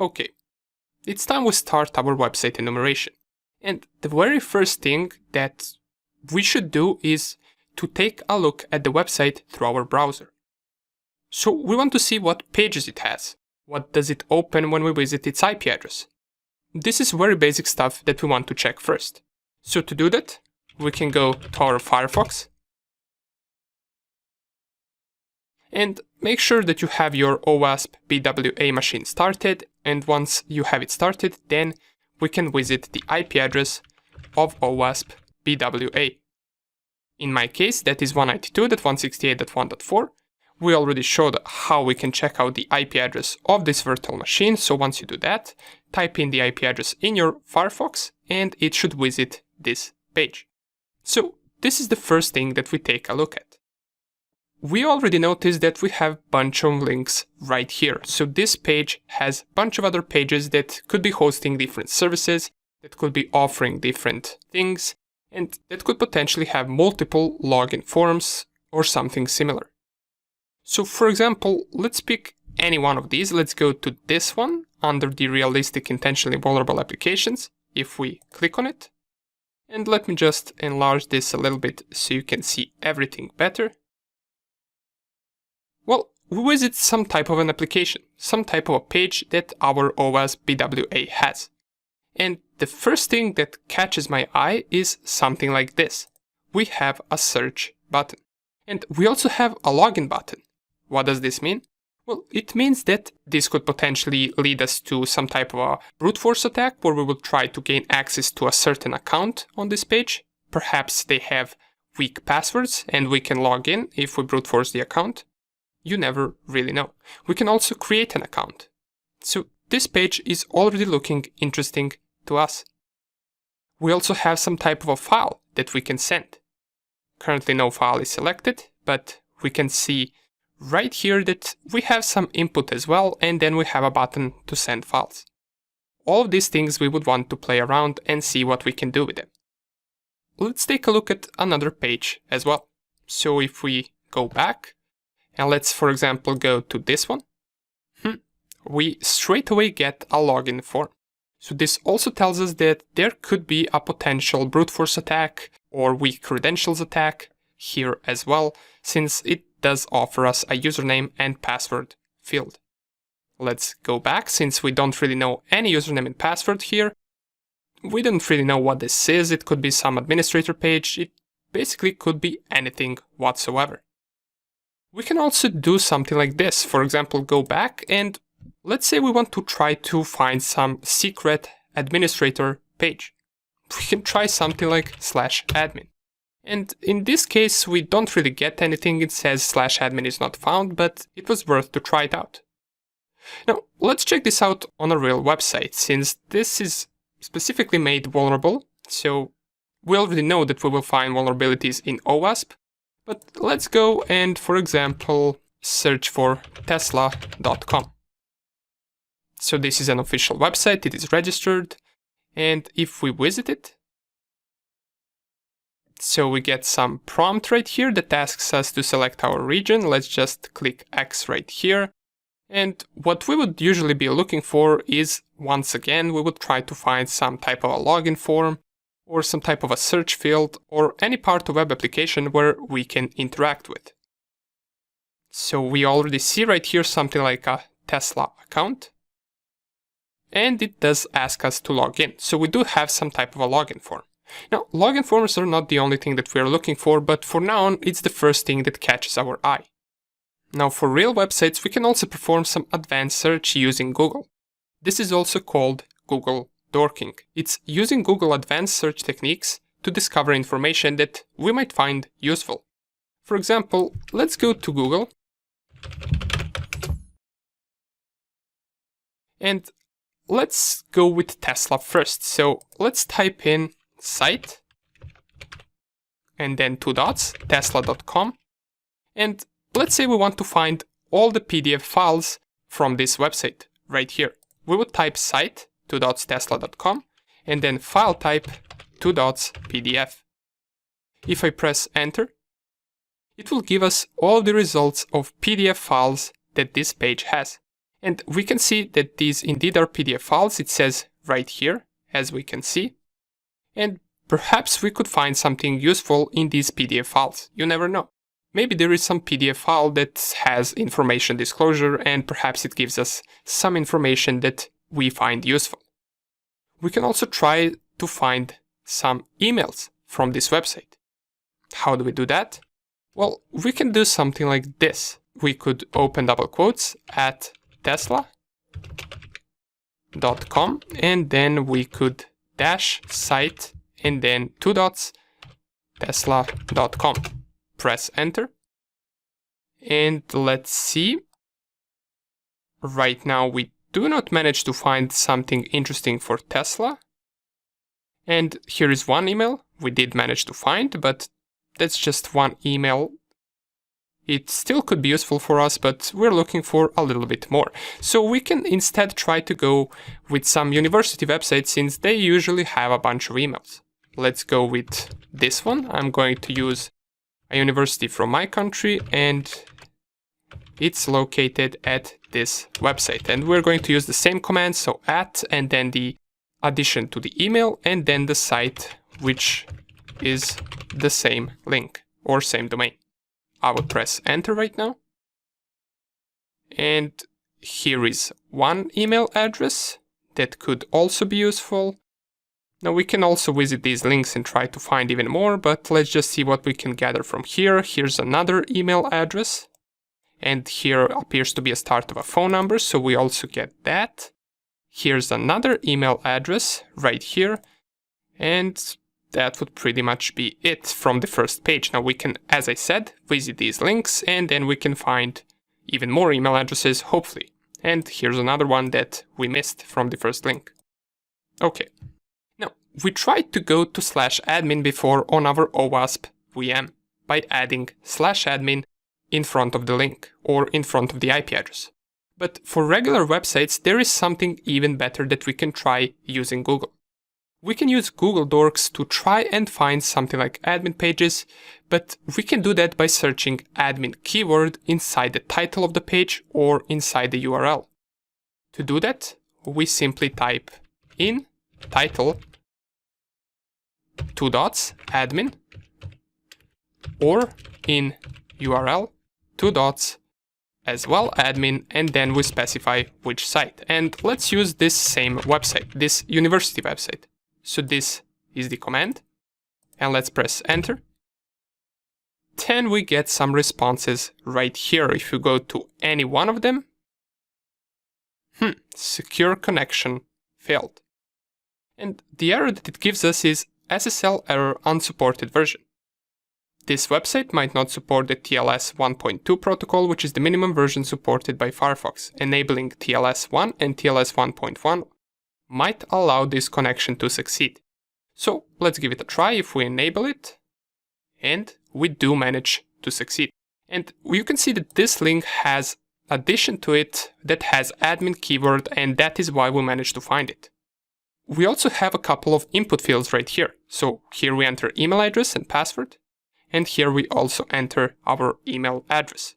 Okay, it's time we start our website enumeration. And the very first thing that we should do is to take a look at the website through our browser. So we want to see what pages it has. What does it open when we visit its IP address? This is very basic stuff that we want to check first. So to do that, we can go to our Firefox and make sure that you have your OWASP BWA machine started, and once you have it started, then we can visit the IP address of OWASP BWA. In my case, that is 192.168.1.4. We already showed how we can check out the IP address of this virtual machine, so once you do that, type in the IP address in your Firefox and it should visit this page. So this is the first thing that we take a look at. We already noticed that we have a bunch of links right here, so this page has a bunch of other pages that could be hosting different services, that could be offering different things, and that could potentially have multiple login forms or something similar. So for example, let's pick any one of these. Let's go to this one under the realistic intentionally vulnerable applications. If we click on it, and let me just enlarge this a little bit so you can see everything better. Well, we visit some type of an application, some type of a page that our OWASP BWA has. And the first thing that catches my eye is something like this. We have a search button. And we also have a login button. What does this mean? Well, it means that this could potentially lead us to some type of a brute force attack where we will try to gain access to a certain account on this page. Perhaps they have weak passwords and we can log in if we brute force the account. You never really know. We can also create an account. So this page is already looking interesting to us. We also have some type of a file that we can send. Currently no file is selected, but we can see right here that we have some input as well, and then we have a button to send files. All of these things we would want to play around and see what we can do with them. Let's take a look at another page as well. So if we go back, and let's for example go to this one, we straight away get a login form. So this also tells us that there could be a potential brute force attack or weak credentials attack here as well, since it does offer us a username and password field. Let's go back, since we don't really know any username and password here. We don't really know what this is. It could be some administrator page. It basically could be anything whatsoever. We can also do something like this. For example, go back and let's say we want to try to find some secret administrator page. We can try something like /admin. And in this case, we don't really get anything. It says /admin is not found, but it was worth to try it out. Now, let's check this out on a real website, since this is specifically made vulnerable. So we already know that we will find vulnerabilities in OWASP, but let's go and, for example, search for tesla.com. So this is an official website, it is registered, and if we visit it, so we get some prompt right here that asks us to select our region. Let's just click X right here. And what we would usually be looking for is, once again, we would try to find some type of a login form or some type of a search field or any part of web application where we can interact with. So we already see right here something like a Tesla account. And it does ask us to log in. So we do have some type of a login form. Now, login forms are not the only thing that we are looking for, but for now on, it's the first thing that catches our eye. Now, for real websites, we can also perform some advanced search using Google. This is also called Google Dorking. It's using Google advanced search techniques to discover information that we might find useful. For example, let's go to Google and let's go with Tesla first. So let's type in site and then 2 dots, tesla.com, and let's say we want to find all the PDF files from this website right here. We would type site 2 dots tesla.com and then file type 2 dots PDF. If I press enter, it will give us all the results of PDF files that this page has. And we can see that these indeed are PDF files. It says right here, as we can see. And perhaps we could find something useful in these PDF files. You never know. Maybe there is some PDF file that has information disclosure, and perhaps it gives us some information that we find useful. We can also try to find some emails from this website. How do we do that? Well, we can do something like this. We could open double quotes at tesla.com, and then we could dash site and then 2 dots tesla.com. Press enter. And let's see. Right now we do not manage to find something interesting for Tesla. And here is one email we did manage to find, but that's just one email. It still could be useful for us, but we're looking for a little bit more. So we can instead try to go with some university websites, since they usually have a bunch of emails. Let's go with this one. I'm going to use a university from my country, and it's located at this website. And we're going to use the same command, so at, and then the addition to the email, and then the site, which is the same link or same domain. I would press enter right now. And here is one email address that could also be useful. Now we can also visit these links and try to find even more, but let's just see what we can gather from here. Here's another email address. And here appears to be a start of a phone number, so we also get that. Here's another email address right here. And that would pretty much be it from the first page. Now we can, as I said, visit these links, and then we can find even more email addresses, hopefully. And here's another one that we missed from the first link. Okay. Now, we tried to go to /admin before on our OWASP VM by adding /admin in front of the link or in front of the IP address. But for regular websites, there is something even better that we can try using Google. We can use Google Dorks to try and find something like admin pages, but we can do that by searching admin keyword inside the title of the page or inside the URL. To do that, we simply type in title 2 dots admin, or in URL 2 dots as well admin, and then we specify which site. And let's use this same website, this university website. So this is the command, and let's press enter. Then we get some responses right here. If you go to any one of them, secure connection failed. And the error that it gives us is SSL error unsupported version. This website might not support the TLS 1.2 protocol, which is the minimum version supported by Firefox. Enabling TLS 1 and TLS 1.1 might allow this connection to succeed. So let's give it a try if we enable it, and we do manage to succeed. And you can see that this link has addition to it that has admin keyword, and that is why we managed to find it. We also have a couple of input fields right here. So here we enter email address and password, and here we also enter our email address.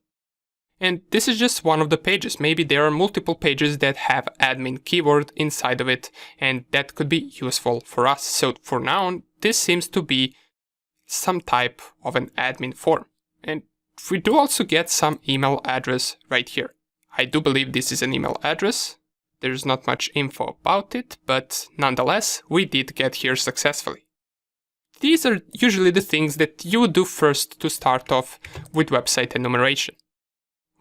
And this is just one of the pages. Maybe there are multiple pages that have admin keyword inside of it, and that could be useful for us. So for now, this seems to be some type of an admin form. And we do also get some email address right here. I do believe this is an email address. There's not much info about it, but nonetheless, we did get here successfully. These are usually the things that you would do first to start off with website enumeration.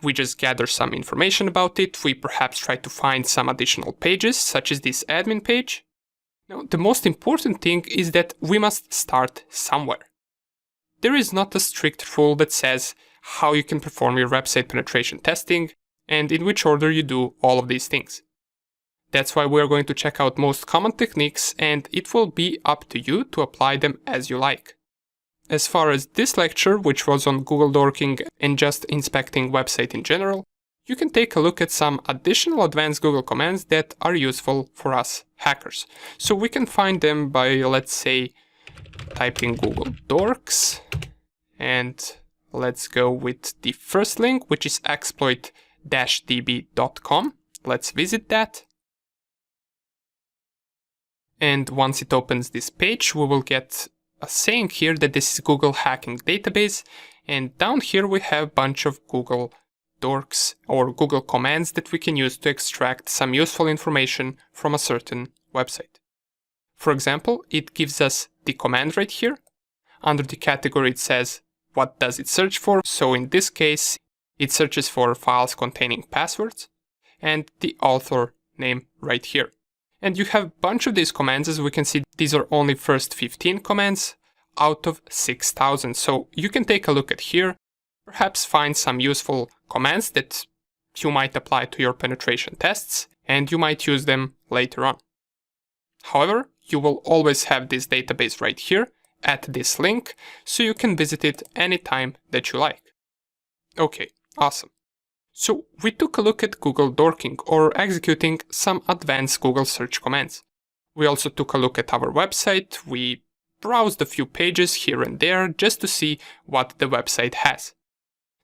We just gather some information about it. We perhaps try to find some additional pages, such as this admin page. Now, the most important thing is that we must start somewhere. There is not a strict rule that says how you can perform your website penetration testing and in which order you do all of these things. That's why we're going to check out most common techniques, and it will be up to you to apply them as you like. As far as this lecture, which was on Google Dorking and just inspecting website in general, you can take a look at some additional advanced Google commands that are useful for us hackers. So we can find them by, let's say, typing Google Dorks, and let's go with the first link, which is exploit-db.com. let's visit that. And once it opens this page, we will get a saying here that this is Google Hacking Database. And down here we have a bunch of Google Dorks or Google commands that we can use to extract some useful information from a certain website. For example, it gives us the command right here. Under the category it says what does it search for. So in this case, it searches for files containing passwords and the author name right here. And you have a bunch of these commands. As we can see, these are only first 15 commands out of 6,000. So you can take a look at here, perhaps find some useful commands that you might apply to your penetration tests, and you might use them later on. However, you will always have this database right here at this link, so you can visit it anytime that you like. Okay, awesome. So we took a look at Google dorking or executing some advanced Google search commands. We also took a look at our website. We browsed a few pages here and there just to see what the website has.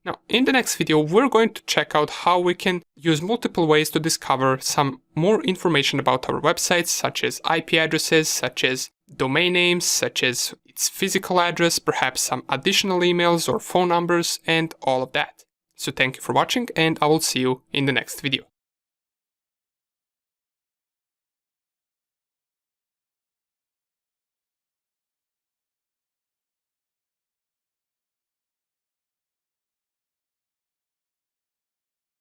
Now, in the next video, we're going to check out how we can use multiple ways to discover some more information about our websites, such as IP addresses, such as domain names, such as its physical address, perhaps some additional emails or phone numbers, and all of that. So thank you for watching, and I will see you in the next video.